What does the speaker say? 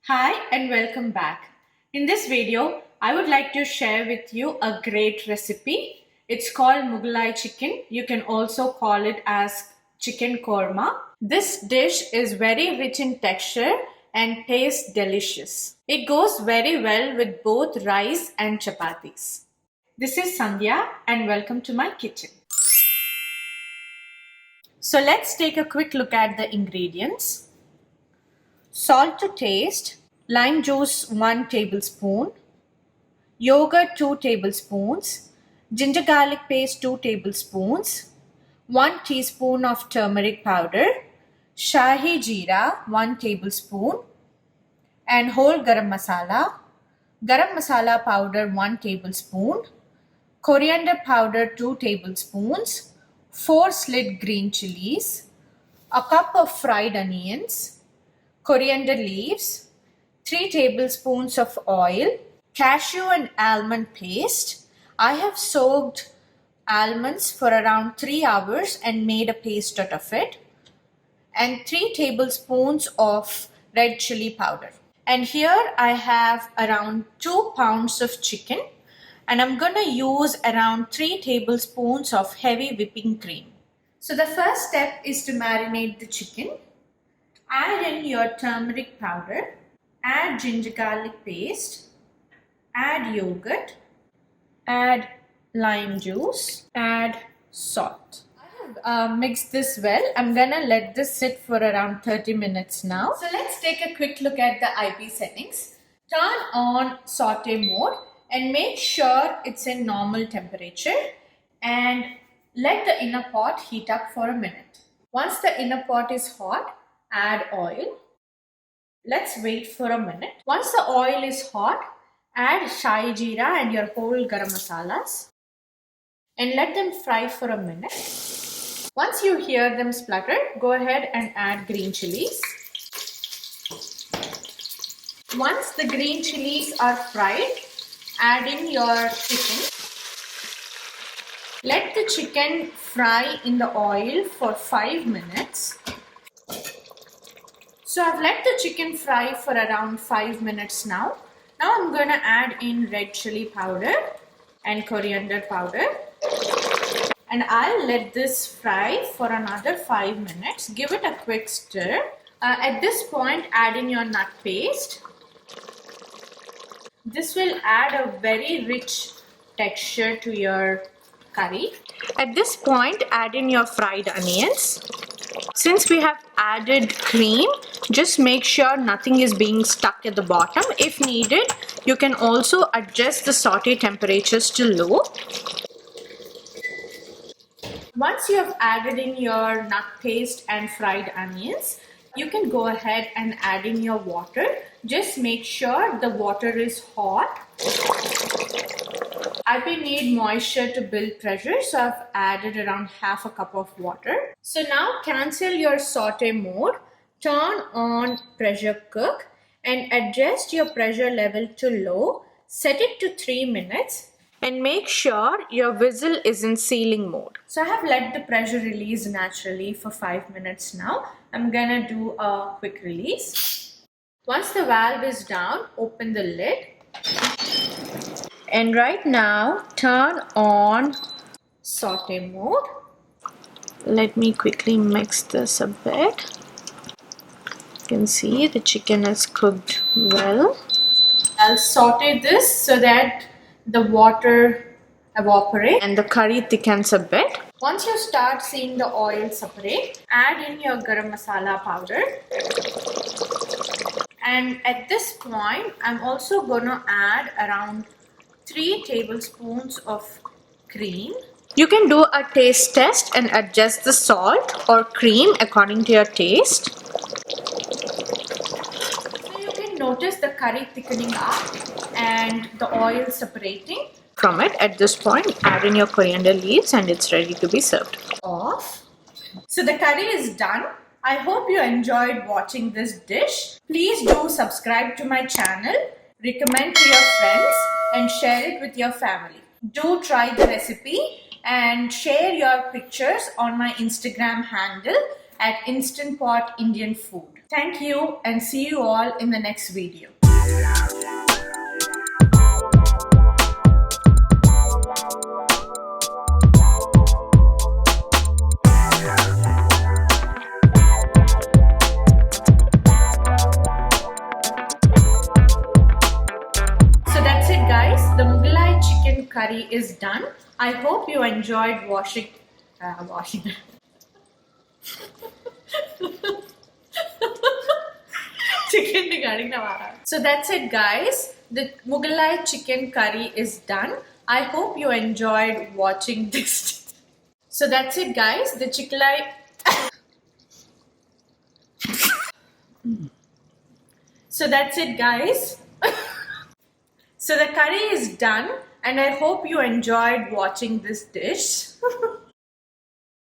Hi and welcome back. In this video, I would like to share with you a great recipe. It's called Mughlai chicken. You can also call it as chicken korma. This dish is very rich in texture and tastes delicious. It goes very well with both rice and chapatis. This is Sandhya and welcome to my kitchen. So let's take a quick look at the ingredients. Salt to taste, lime juice 1 tablespoon, yogurt 2 tablespoons, ginger garlic paste 2 tablespoons, 1 teaspoon of turmeric powder, Shahi jeera 1 tablespoon, and whole garam masala powder 1 tablespoon, coriander powder 2 tablespoons, 4 slit green chilies, a cup of fried onions, coriander leaves, 3 tablespoons of oil, cashew and almond paste. I have soaked almonds for around 3 hours and made a paste out of it, and 3 tablespoons of red chili powder. And here I have around 2 pounds of chicken, and I'm going to use around 3 tablespoons of heavy whipping cream. So the first step is to marinate the chicken. Add in your turmeric powder, add ginger garlic paste, add yogurt, add lime juice, add salt. I have mixed this well. I'm gonna let this sit for around 30 minutes now. So let's take a quick look at the IP settings. Turn on Sauté mode and make sure it's in normal temperature and let the inner pot heat up for a minute. Once the inner pot is hot, add oil. Let's wait for a minute. Once the oil is hot, add Shahi jeera and your whole garam masalas and let them fry for a minute. Once you hear them splutter, go ahead and add green chilies. Once the green chilies are fried, add in your chicken. Let the chicken fry in the oil for 5 minutes. So I've let the chicken fry for around 5 minutes now. Now I'm going to add in red chili powder and coriander powder. And I'll let this fry for another 5 minutes. Give it a quick stir. At this point, add in your nut paste. This will add a very rich texture to your curry. At this point, add in your fried onions. Since we have added cream, just make sure nothing is being stuck at the bottom. If needed, you can also adjust the sauté temperatures to low. Once you have added in your nut paste and fried onions, you can go ahead and add in your water. Just make sure the water is hot. I need moisture to build pressure, so I've added around half a cup of water. So now cancel your sauté mode, turn on pressure cook and adjust your pressure level to low. Set it to 3 minutes and make sure your whistle is in sealing mode. So I have let the pressure release naturally for 5 minutes now. I'm gonna do a quick release. Once the valve is down, open the lid. And right now, turn on sauté mode. Let me quickly mix this a bit. You can see the chicken is cooked well. I'll sauté this so that the water evaporates and the curry thickens a bit. Once you start seeing the oil separate, add in your garam masala powder. And at this point, I'm also gonna add around 3 tablespoons of cream. You can do a taste test and adjust the salt or cream according to your taste. So you can notice the curry thickening up and the oil separating from it. At this point, add in your coriander leaves and it's ready to be served off. So the curry is done. I hope you enjoyed watching this dish. Please do subscribe to my channel, recommend to your friends and share it with your family. Do try the recipe and share your pictures on my Instagram handle at Instant Pot Indian Food. Thank you and see you all in the next video. So that's it guys, the Mughlai chicken curry is done. I hope you enjoyed washing. So that's it guys, the Mughlai chicken curry is done. I hope you enjoyed watching this. So that's it guys, the Mughlai. So that's it guys. So the curry is done and I hope you enjoyed watching this dish.